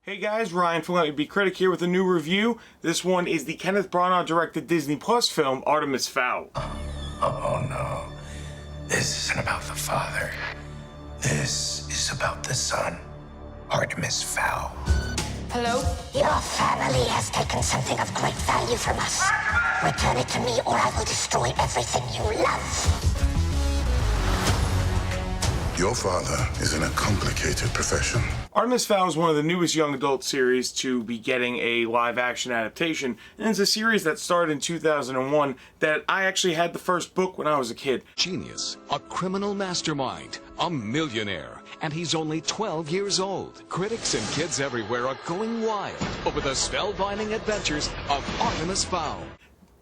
Hey guys, Ryan from Let Me Be Critic here with a new review. This one is the Kenneth Branagh directed Disney Plus film, Artemis Fowl. Oh no. This isn't about the father. This is about the son. Artemis Fowl. Hello? Your family has taken something of great value from us. Return it to me or I will destroy everything you love. Your father is in a complicated profession. Artemis Fowl is one of the newest young adult series to be getting a live-action adaptation, and it's a series that started in 2001 that I actually had the first book when I was a kid. Genius, a criminal mastermind, a millionaire, and he's only 12 years old. Critics and kids everywhere are going wild over the spellbinding adventures of Artemis Fowl.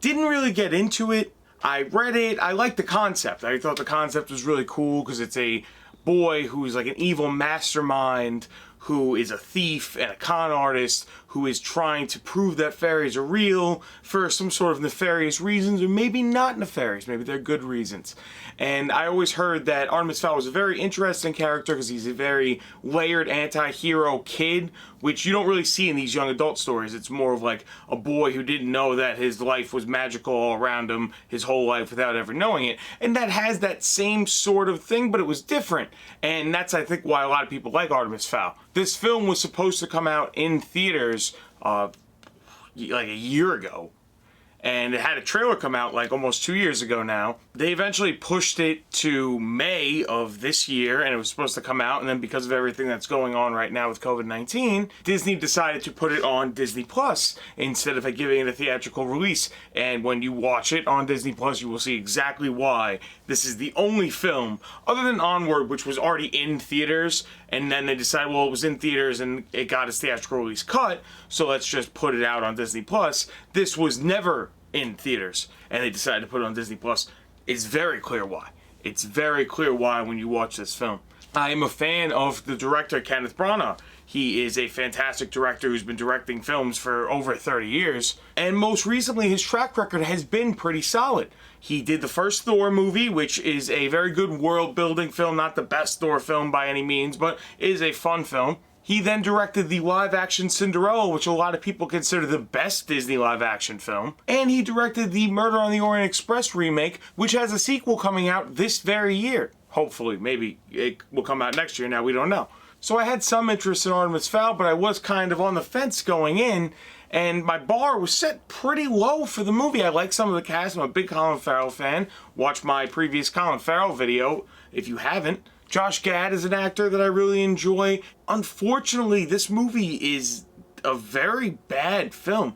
Didn't really get into it. I read it. I liked the concept. I thought the concept was really cool because it's a boy who's like an evil mastermind who is a thief and a con artist who is trying to prove that fairies are real for some sort of nefarious reasons, or maybe not nefarious, maybe they're good reasons. And I always heard that Artemis Fowl was a very interesting character because he's a very layered anti-hero kid, which you don't really see in these young adult stories. It's more of like a boy who didn't know that his life was magical all around him his whole life without ever knowing it. And that has that same sort of thing, but it was different. And that's, I think, why a lot of people like Artemis Fowl. This film was supposed to come out in theaters like a year ago, and it had a trailer come out like almost 2 years ago now. They eventually pushed it to May of this year, and it was supposed to come out, and then because of everything that's going on right now with COVID-19, Disney decided to put it on Disney Plus instead of giving it a theatrical release. And when you watch it on Disney Plus, you will see exactly why. This is the only film, other than Onward, which was already in theaters, and then they decided, well, it was in theaters and it got its theatrical release cut, so let's just put it out on Disney Plus. This was never in theaters, and they decided to put it on Disney Plus. It's very clear why. It's very clear why when you watch this film. I am a fan of the director, Kenneth Branagh. He is a fantastic director who's been directing films for over 30 years, and most recently his track record has been pretty solid. He did the first Thor movie, which is a very good world-building film, not the best Thor film by any means, but is a fun film. He then directed the live-action Cinderella, which a lot of people consider the best Disney live-action film. And he directed the Murder on the Orient Express remake, which has a sequel coming out this very year. Hopefully, maybe it will come out next year, now we don't know. So I had some interest in Artemis Fowl, but I was kind of on the fence going in, and my bar was set pretty low for the movie. I like some of the cast. I'm a big Colin Farrell fan. Watch my previous Colin Farrell video if you haven't. Josh Gad is an actor that I really enjoy. Unfortunately, this movie is a very bad film.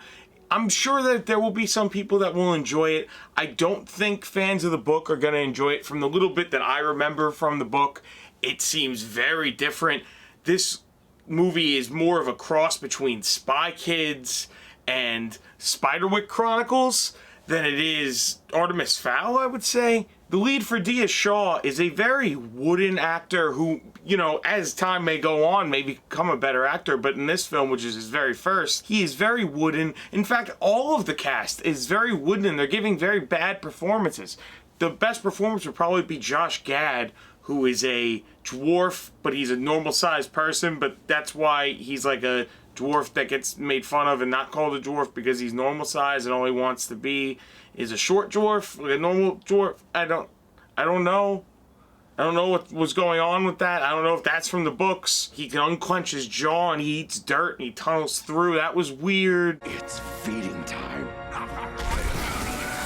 I'm sure that there will be some people that will enjoy it. I don't think fans of the book are going to enjoy it. From the little bit that I remember from the book, it seems very different. This movie is more of a cross between Spy Kids and Spiderwick Chronicles than it is Artemis Fowl, I would say. The lead for Dia Shaw is a very wooden actor who, you know, as time may go on, may become a better actor, but in this film, which is his very first, he is very wooden. In fact, all of the cast is very wooden, and they're giving very bad performances. The best performance would probably be Josh Gad, who is a dwarf, but he's a normal-sized person, but that's why he's like a dwarf that gets made fun of and not called a dwarf because he's normal size and all he wants to be is a short dwarf, like a normal dwarf. I don't know. I don't know what was going on with that. I don't know if that's from the books. He can unclench his jaw and he eats dirt and he tunnels through. That was weird. It's feeding time.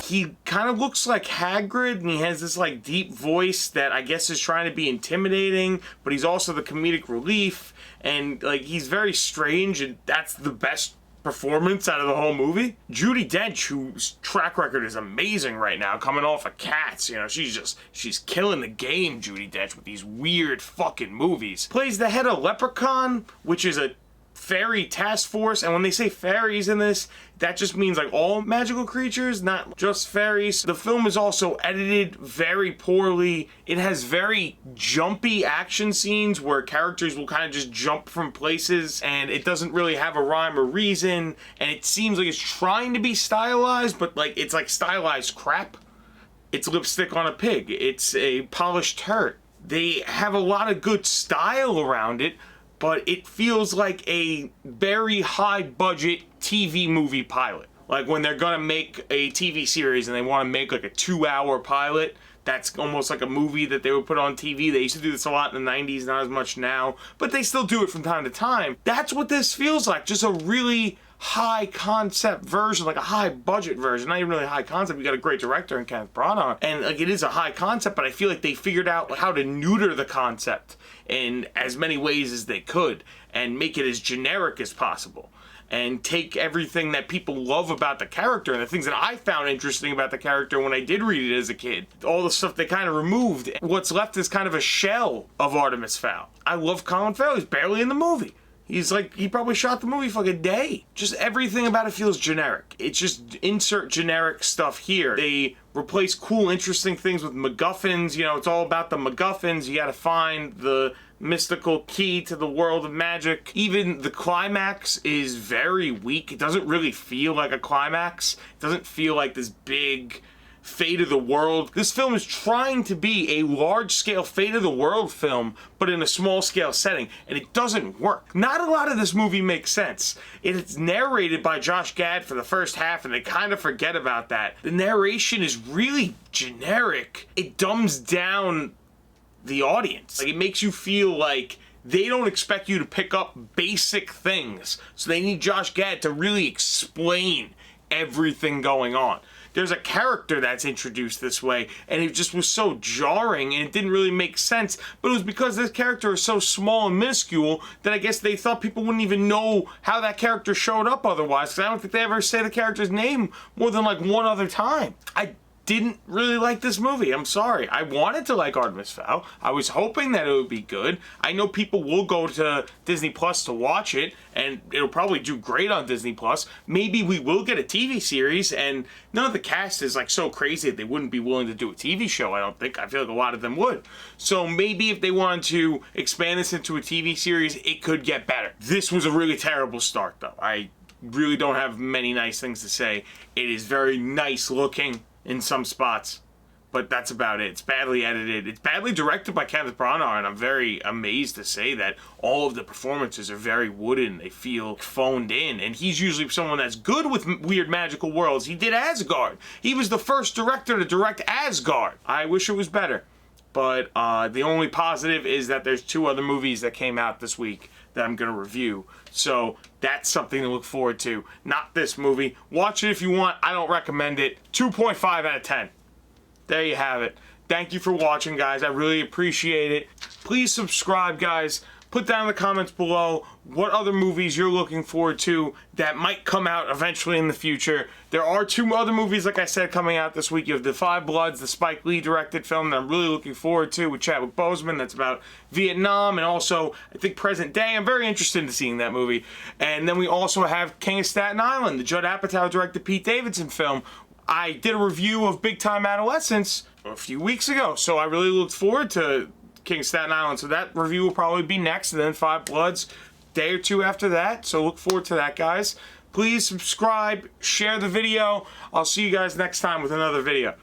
He kind of looks like Hagrid, and he has this like deep voice that I guess is trying to be intimidating, but he's also the comedic relief, and like he's very strange, and that's the best performance out of the whole movie. Judi Dench, whose track record is amazing right now, coming off of Cats, you know, she's killing the game, Judi Dench, with these weird fucking movies. Plays the head of Leprechaun, which is a fairy task force, and when they say fairies in this, that just means like all magical creatures, not just fairies. The film is also edited very poorly. It has very jumpy action scenes where characters will kind of just jump from places, and it doesn't really have a rhyme or reason, and it seems like it's trying to be stylized, but like it's like stylized crap. It's lipstick on a pig. It's a polished turd. They have a lot of good style around it, but it feels like a very high budget TV movie pilot. Like when they're gonna make a TV series and they want to make like a 2-hour pilot, that's almost like a movie that they would put on TV. They used to do this a lot in the 90s, not as much now, but they still do it from time to time. That's what this feels like, just a really high concept version, like a high budget version. Not even really high concept. You got a great director in Kenneth Branagh, and like it is a high concept, but I feel like they figured out how to neuter the concept in as many ways as they could and make it as generic as possible. And take everything that people love about the character and the things that I found interesting about the character when I did read it as a kid. All the stuff they kind of removed. What's left is kind of a shell of Artemis Fowl. I love Colin Farrell. He's barely in the movie. He's like, he probably shot the movie for like a day. Just everything about it feels generic. It's just insert generic stuff here. They replace cool, interesting things with MacGuffins. You know, it's all about the MacGuffins. You gotta find the mystical key to the world of magic. Even the climax is very weak. It doesn't really feel like a climax. It doesn't feel like this big fate of the world. This film is trying to be a large-scale fate of the world film, but in a small-scale setting, and it doesn't work. Not a lot of this movie makes sense. It's narrated by Josh Gad for the first half, and they kind of forget about that. The narration is really generic. It dumbs down the audience. Like, it makes you feel like they don't expect you to pick up basic things, so they need Josh Gad to really explain everything going on. There's a character that's introduced this way, and it just was so jarring, and it didn't really make sense, but it was because this character is so small and minuscule that I guess they thought people wouldn't even know how that character showed up otherwise, because I don't think they ever say the character's name more than like one other time. I didn't really like this movie. I'm sorry. I wanted to like Artemis Fowl. I was hoping that it would be good. I know people will go to Disney Plus to watch it, and it'll probably do great on Disney Plus. Maybe we will get a TV series, and none of the cast is like so crazy that they wouldn't be willing to do a TV show, I don't think. I feel like a lot of them would. So maybe if they wanted to expand this into a TV series, it could get better. This was a really terrible start, though. I really don't have many nice things to say. It is very nice looking in some spots, but that's about it. It's badly edited. It's badly directed by Kenneth Branagh, and I'm very amazed to say that all of the performances are very wooden. They feel phoned in, and he's usually someone that's good with weird magical worlds. He did Asgard. He was the first director to direct Asgard. I wish it was better, but the only positive is that there's 2 other movies that came out this week that I'm going to review. So that's something to look forward to. Not this movie. Watch it if you want. I don't recommend it. 2.5 out of 10. There you have it. Thank you for watching, guys. I really appreciate it. Please subscribe, guys. Put down in the comments below what other movies you're looking forward to that might come out eventually in the future. There are 2 other movies, like I said, coming out this week. You have The Five Bloods, the Spike Lee directed film that I'm really looking forward to with Chadwick Boseman. That's about Vietnam and also, I think, present day. I'm very interested in seeing that movie. And then we also have King of Staten Island, the Judd Apatow directed Pete Davidson film. I did a review of Big Time Adolescence a few weeks ago, so I really looked forward to King of Staten Island, so that review will probably be next, and then Five Bloods day or 2 after that, so look forward to that, guys. Please subscribe, share the video. I'll see you guys next time with another video.